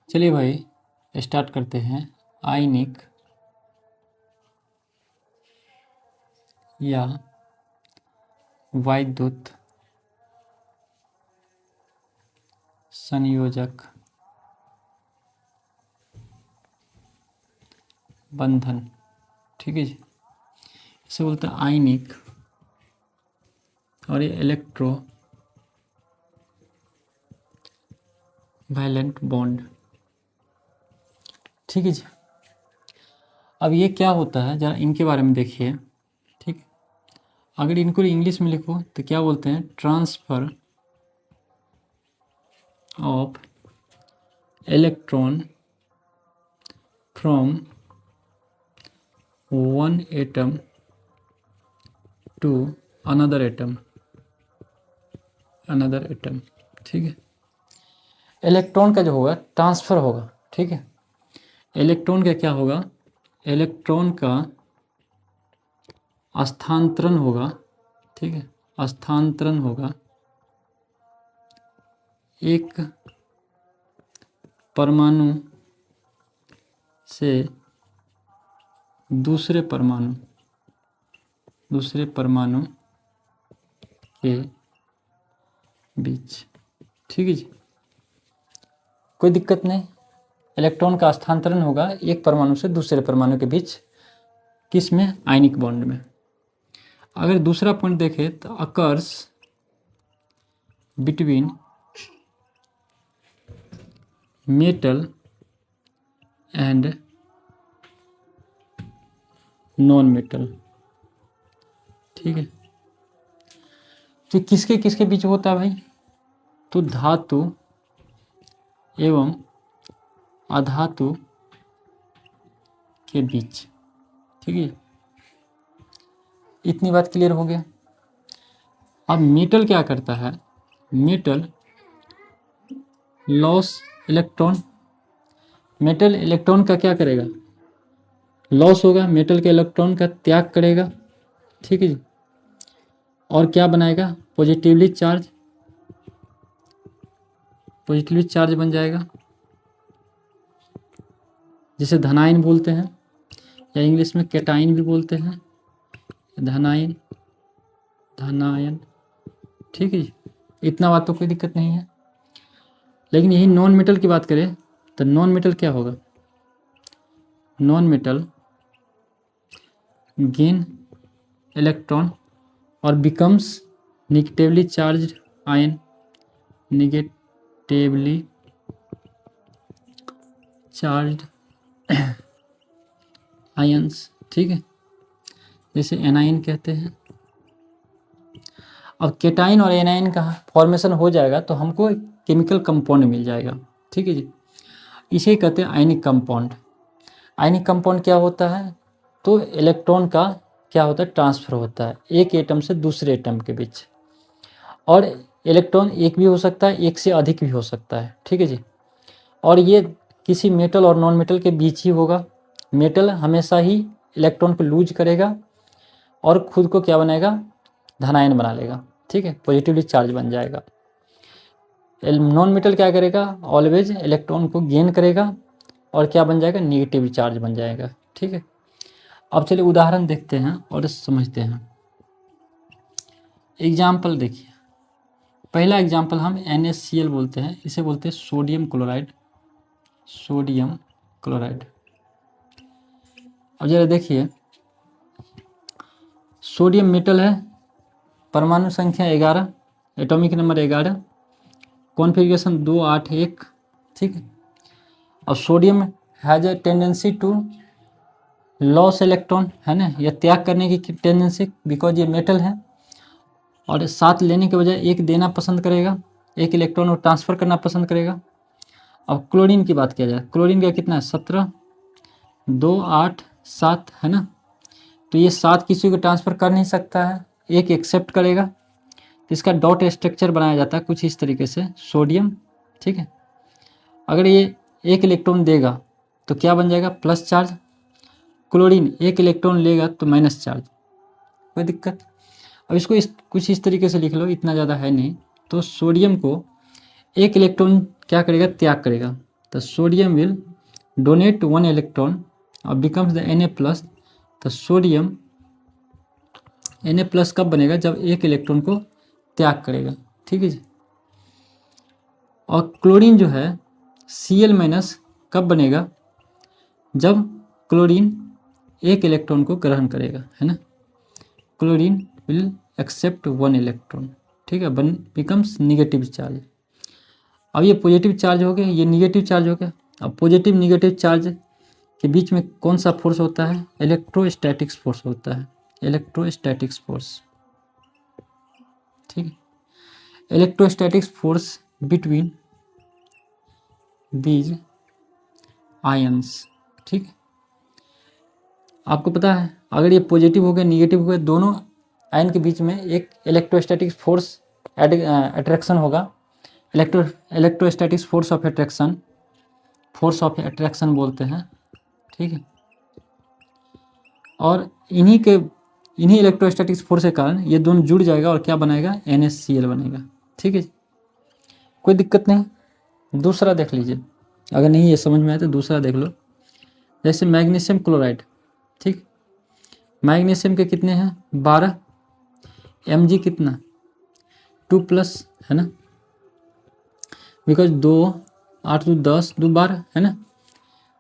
चलिए भाई स्टार्ट करते हैं। आयनिक या वैद्युत संयोजक बंधन, ठीक है जी। इसे बोलते हैं आयनिक और ये इलेक्ट्रो वैलेंट बॉन्ड, ठीक है जी। अब ये क्या होता है जरा इनके बारे में देखिए, ठीक। अगर इनको इंग्लिश में लिखो तो क्या बोलते हैं, transfer of electron from one atom to another atom, ठीक है। इलेक्ट्रॉन का जो होगा ट्रांसफ़र होगा, ठीक है। इलेक्ट्रॉन का क्या होगा, इलेक्ट्रॉन का स्थानांतरण होगा, ठीक है। स्थानांतरण होगा एक परमाणु से दूसरे परमाणु के बीच, ठीक है जी। कोई दिक्कत नहीं, इलेक्ट्रॉन का स्थानांतरण होगा एक परमाणु से दूसरे परमाणु के बीच, किस में, आयनिक बॉन्ड में। अगर दूसरा पॉइंट देखें तो occurs between metal and non metal, ठीक है। तो किसके किसके बीच होता है भाई, तो धातु एवं अधातु के बीच, ठीक है। इतनी बात क्लियर हो गया। अब मेटल क्या करता है, metal loss electron, metal electron का क्या करेगा, लॉस होगा, मेटल के इलेक्ट्रॉन का त्याग करेगा, ठीक है जी। और क्या बनाएगा, पॉजिटिवली चार्ज बन जाएगा, जिसे धनायन बोलते हैं, या इंग्लिश में कैटायन भी बोलते हैं, धनायन, ठीक है जी। इतना बात तो कोई दिक्कत नहीं है। लेकिन यही नॉन मेटल की बात करें तो नॉन मेटल क्या होगा, नॉन मेटल गेन इलेक्ट्रॉन और becomes negatively charged ion, negatively charged ions, ठीक है, जैसे एनाइन कहते हैं। अब केटाइन और एनाइन का फॉर्मेशन हो जाएगा तो हमको केमिकल कंपाउंड मिल जाएगा, ठीक है जी। इसे कहते हैं आयनिक कंपाउंड। आयनिक कंपाउंड क्या होता है, तो इलेक्ट्रॉन का क्या होता है, ट्रांसफ़र होता है एक एटम से दूसरे एटम के बीच, और इलेक्ट्रॉन एक भी हो सकता है, एक से अधिक भी हो सकता है, ठीक है जी। और ये किसी मेटल और नॉन मेटल के बीच ही होगा। मेटल हमेशा ही इलेक्ट्रॉन को लूज करेगा और खुद को क्या बनाएगा, धनायन बना लेगा, ठीक है, पॉजिटिवली चार्ज बन जाएगा। नॉन मेटल क्या करेगा, ऑलवेज इलेक्ट्रॉन को गेन करेगा और क्या बन जाएगा, निगेटिव चार्ज बन जाएगा, ठीक है। अब चलिए उदाहरण देखते हैं और समझते हैं। एग्जाम्पल देखिए, पहला एग्जाम्पल हम NaCl बोलते हैं, इसे बोलते हैं सोडियम क्लोराइड, अब जरा देखिए, सोडियम मेटल है, परमाणु संख्या 11, एटॉमिक नंबर 11, कॉन्फ़िगरेशन 281, ठीक है। और sodium has a tendency to loss electron, है ना, यह त्याग करने की टेंडेंसी, बिकॉज ये मेटल है, और 7 लेने के बजाय 1 देना पसंद करेगा, 1 इलेक्ट्रॉन को ट्रांसफ़र करना पसंद करेगा। अब क्लोरीन की बात किया जाए, क्लोरीन का कितना है, 17, 2, 8, 7, है ना। तो ये 7 किसी को ट्रांसफ़र कर नहीं सकता है, 1 एक्सेप्ट करेगा, तो इसका डॉट स्ट्रक्चर बनाया जाता है कुछ इस तरीके से, सोडियम, ठीक है। अगर ये 1 इलेक्ट्रॉन देगा तो क्या बन जाएगा, प्लस चार्ज। क्लोरीन 1 इलेक्ट्रॉन लेगा तो माइनस चार्ज, कोई दिक्कत। अब इसको कुछ इस तरीके से लिख लो, इतना ज़्यादा है नहीं। तो सोडियम को 1 इलेक्ट्रॉन क्या करेगा, त्याग करेगा, the sodium will donate 1 electron और becomes the Na plus। तो सोडियम Na प्लस कब बनेगा, जब एक इलेक्ट्रॉन को त्याग करेगा, ठीक है जी। और क्लोरीन जो है Cl माइनस कब बनेगा, जब क्लोरीन एक इलेक्ट्रॉन को ग्रहण करेगा, है ना। क्लोरीन विल एक्सेप्ट 1 इलेक्ट्रॉन, ठीक है, बिकम्स निगेटिव चार्ज। अब ये पॉजिटिव चार्ज हो गया, ये निगेटिव चार्ज हो गया। अब पॉजिटिव निगेटिव चार्ज के बीच में कौन सा फोर्स होता है, इलेक्ट्रोस्टैटिक्स फोर्स होता है, इलेक्ट्रोस्टैटिक्स फोर्स, ठीक है। Electrostatics force between these ions, ठीक है। आपको पता है अगर ये पॉजिटिव हो गया निगेटिव हो गया, दोनों आयन के बीच में एक इलेक्ट्रोस्टैटिक फोर्स अट्रैक्शन होगा। इलेक्ट्रोस्टैटिक्स फोर्स ऑफ अट्रैक्शन बोलते हैं, ठीक है। और इन्हीं इलेक्ट्रोस्टैटिक्स फोर्स के कारण ये दोनों जुड़ जाएगा और क्या बनाएगा, NaCl बनेगा, ठीक है। कोई दिक्कत नहीं। दूसरा देख लीजिए, अगर नहीं ये समझ में आए तो दूसरा देख लो। जैसे मैग्नीशियम क्लोराइड, ठीक, मैग्नीशियम के कितने हैं 12, Mg कितना 2+, है ना, बिकॉज 2 8 2 10 2 12 है ना,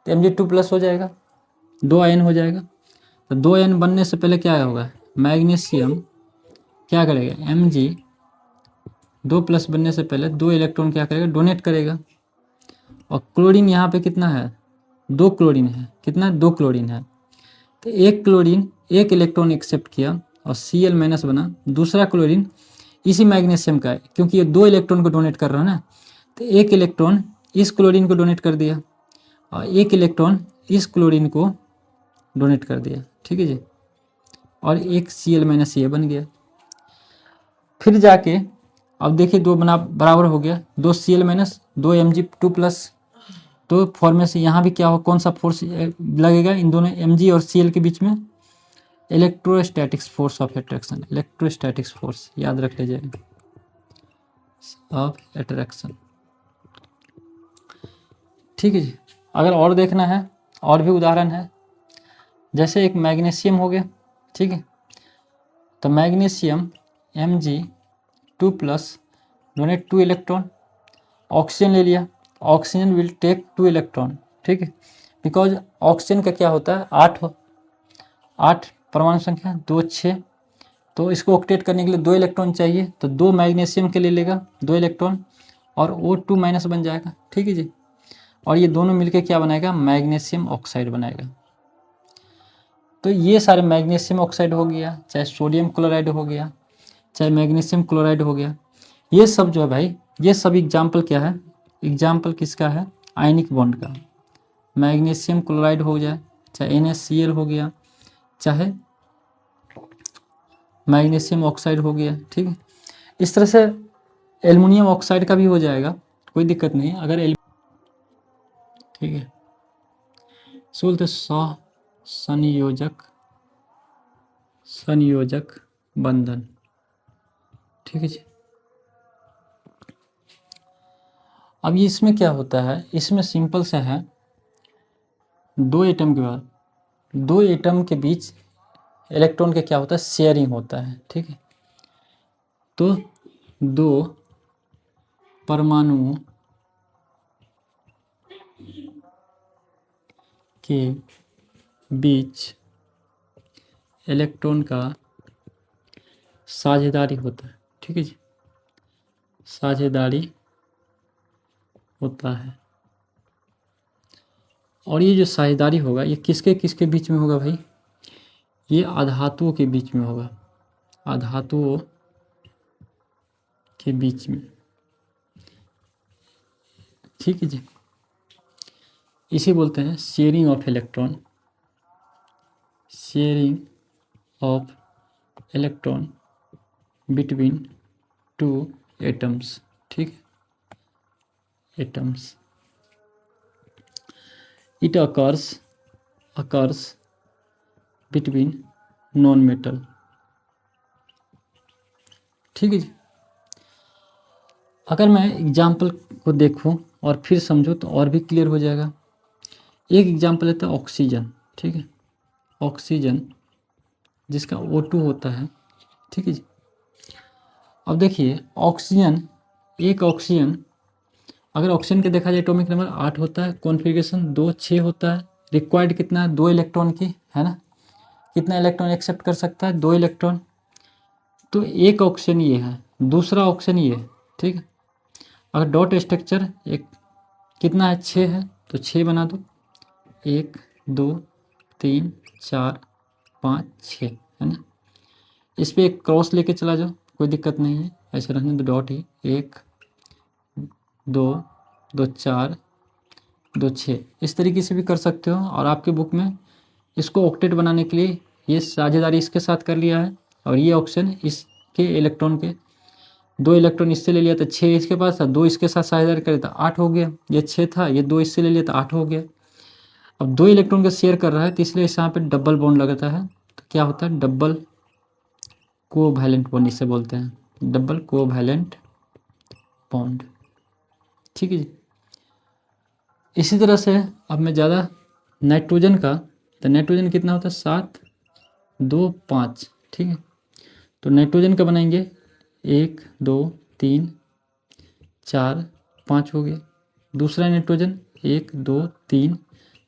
तो Mg 2+ हो जाएगा, 2 आयन हो जाएगा। तो 2 आयन बनने से पहले क्या होगा, मैग्नीशियम क्या करेगा, Mg 2+ बनने से पहले 2 इलेक्ट्रॉन क्या करेगा, डोनेट करेगा। और क्लोरीन यहाँ पे कितना है, 2 क्लोरीन है, कितना 2 क्लोरीन है, तो एक क्लोरीन एक इलेक्ट्रॉन एक्सेप्ट किया और Cl माइनस बना। दूसरा क्लोरीन इसी मैग्नीशियम का है, क्योंकि ये 2 इलेक्ट्रॉन को डोनेट कर रहा है ना, तो एक इलेक्ट्रॉन इस क्लोरीन को डोनेट कर दिया और एक इलेक्ट्रॉन इस क्लोरीन को डोनेट कर दिया, ठीक है जी। और एक Cl माइनस ये बन गया। फिर जाके अब देखिए 2 बराबर हो गया, 2 Cl माइनस 2 Mg 2+। तो फॉर्मे से यहाँ भी क्या हो, कौन सा फोर्स लगेगा इन दोनों Mg और Cl के बीच में, electrostatics force of attraction, electrostatics force याद रख लीजिएगा ऑफ अट्रैक्शन, ठीक है जी। अगर और देखना है और भी उदाहरण है, जैसे एक मैग्नीशियम हो गया, ठीक है, तो magnesium Mg 2+ donate 2 electron, oxygen ले लिया, ऑक्सीजन विल टेक 2 इलेक्ट्रॉन, ठीक है, बिकॉज ऑक्सीजन का क्या होता है 8 परमाणु संख्या 2 6, तो इसको ऑक्टेट करने के लिए 2 इलेक्ट्रॉन चाहिए, तो 2 मैग्नीशियम के लिए लेगा 2 इलेक्ट्रॉन और O2 माइनस बन जाएगा, ठीक है जी। और ये दोनों मिलके क्या बनाएगा, मैग्नीशियम ऑक्साइड बनाएगा। तो ये सारे मैग्नीशियम ऑक्साइड हो गया, चाहे सोडियम क्लोराइड हो गया, चाहे मैग्नीशियम क्लोराइड हो गया, ये सब जो है भाई, ये सब एग्जाम्पल क्या है, एग्जाम्पल किसका है, आयनिक बॉन्ड का। मैग्नीशियम क्लोराइड हो जाए, चाहे NaCl हो गया, चाहे मैग्नीशियम ऑक्साइड हो गया, ठीक है। इस तरह से एल्युमिनियम ऑक्साइड का भी हो जाएगा, कोई दिक्कत नहीं अगर ठीक है। सो बोलते संयोजक बंधन, ठीक है जी। अब ये इसमें क्या होता है, इसमें सिंपल सा है, 2 एटम के बाद 2 एटम के बीच इलेक्ट्रॉन का क्या होता है, शेयरिंग होता है, ठीक है। तो 2 परमाणुओं के बीच इलेक्ट्रॉन का साझेदारी होता है, ठीक है जी, साझेदारी होता है। और ये जो साझेदारी होगा ये किसके किसके बीच में होगा भाई, ये आधातुओं के बीच में होगा, आधातुओं के बीच में, ठीक है जी। इसे बोलते हैं sharing of electron, sharing of electron between 2 atoms, ठीक है, atoms. It occurs between non metal, ठीक है जी। अगर मैं एग्जाम्पल को देखूं और फिर समझो तो और भी क्लियर हो जाएगा। एक एग्जाम्पल लेते हैं ऑक्सीजन, ठीक है, ऑक्सीजन जिसका O2 होता है, ठीक है जी। अब देखिए ऑक्सीजन, एक ऑक्सीजन, अगर ऑक्सीजन के देखा जाए एटॉमिक नंबर 8 होता है, कॉन्फ़िगरेशन 2 6 होता है, रिक्वायर्ड कितना है 2 इलेक्ट्रॉन की, है ना, कितना इलेक्ट्रॉन एक्सेप्ट कर सकता है 2 इलेक्ट्रॉन। तो एक ऑक्सीजन ये है, दूसरा ऑक्सीजन ये है, ठीक है। अगर डॉट स्ट्रक्चर एक कितना है 6 है, तो 6 बना दो, 1 2 3 4 5 6, है ना। इस पर एक क्रॉस लेके चला जाओ, कोई दिक्कत नहीं है, ऐसे रहने दो डॉट ही, 1 2 2 4 2 6, इस तरीके से भी कर सकते हो। और आपके बुक में इसको ऑक्टेट बनाने के लिए ये साझेदारी इसके साथ कर लिया है, और ये ऑप्शन इसके इलेक्ट्रॉन के 2 इलेक्ट्रॉन इससे ले लिया था, 6 इसके पास था, 2 इसके साथ साझेदारी करे था 8 हो गया, ये 6 था, ये 2 इससे ले लिया था 8 हो गया। अब 2 इलेक्ट्रॉन का शेयर कर रहा है, तो इसलिए इस यहाँ पे डबल बॉन्ड लगता है, तो क्या होता है डबल कोवैलेंट बॉन्ड इसे बोलते हैं, डबल कोवैलेंट बॉन्ड, ठीक है जी। इसी तरह से अब मैं ज़्यादा नाइट्रोजन का, तो नाइट्रोजन कितना होता है 7 2 5, ठीक है। तो नाइट्रोजन का बनाएंगे 1 2 3 4 5 हो गया। दूसरा नाइट्रोजन 1 2 3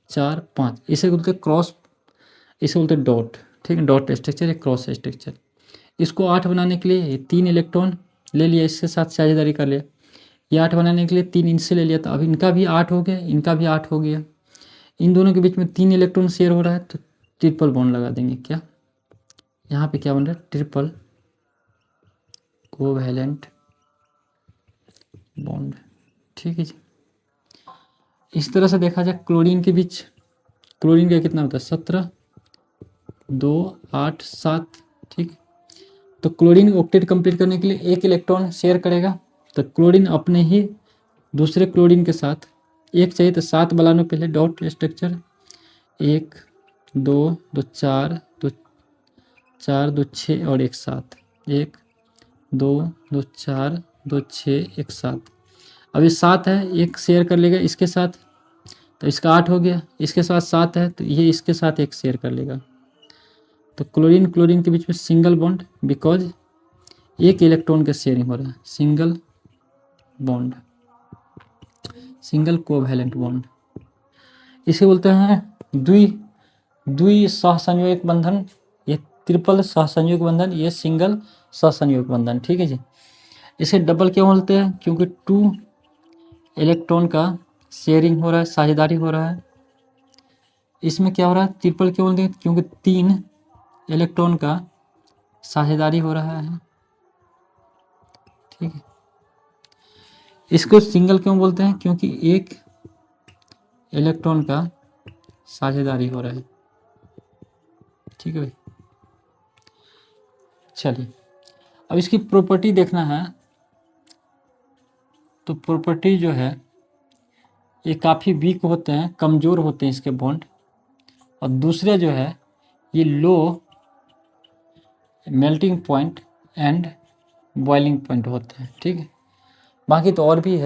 4 5, इसे बोलते हैं क्रॉस, इसे बोलते हैं डॉट, ठीक है, डॉट स्ट्रक्चर, एक क्रॉस स्ट्रक्चर। इसको 8 बनाने के लिए 3 इलेक्ट्रॉन ले लिया, इसके साथ साझेदारी कर लिया, ये 8 बनाने के लिए 3 इनसे ले लिया, तो अब इनका भी 8 हो गया, इनका भी 8 हो गया, इन दोनों के बीच में 3 इलेक्ट्रॉन शेयर हो रहा है, तो ट्रिपल बॉन्ड लगा देंगे। क्या यहाँ पे क्या बन रहा है ट्रिपल कोवैलेंट बॉन्ड, ठीक है जी। इस तरह से देखा जाए क्लोरीन के बीच, क्लोरीन का कितना होता है 17 2 8 7, ठीक। तो क्लोरीन ऑक्टेट कंप्लीट करने के लिए 1 इलेक्ट्रॉन शेयर करेगा, तो क्लोरीन अपने ही दूसरे क्लोरीन के साथ, एक चाहिए तो 7 बना लो पहले, डॉट स्ट्रक्चर 1 2 2 4 2 4 2 6 और 1 7, 1 2 2 4 2 6 1 7। अब ये 7 है, एक शेयर कर लेगा इसके साथ, तो इसका 8 हो गया, इसके साथ 7 है, तो ये इसके साथ एक शेयर कर लेगा, तो क्लोरीन क्लोरीन के बीच में सिंगल बॉन्ड, बिकॉज एक इलेक्ट्रॉन का शेयरिंग हो रहा है, single bond, single covalent bond, इसे बोलते हैं द्वि सहसंयोजक बंधन, ये ट्रिपल सहसंयोजक बंधन, ये सिंगल सहसंयोजक बंधन, ठीक है जी। इसे डबल क्यों बोलते हैं, क्योंकि 2 इलेक्ट्रॉन का शेयरिंग हो रहा है, साझेदारी हो रहा है। इसमें क्या हो रहा है ट्रिपल क्यों बोलते हैं, क्योंकि 3 इलेक्ट्रॉन का साझेदारी हो रहा है, ठीक है। इसको सिंगल क्यों बोलते हैं, क्योंकि 1 इलेक्ट्रॉन का साझेदारी हो रहा है, ठीक है भाई। चलिए अब इसकी प्रॉपर्टी देखना है, तो प्रॉपर्टी जो है ये काफ़ी वीक होते हैं, कमज़ोर होते हैं इसके बॉन्ड, और दूसरे जो है ये low melting point and boiling point होते हैं, ठीक है। बाकी तो और भी है।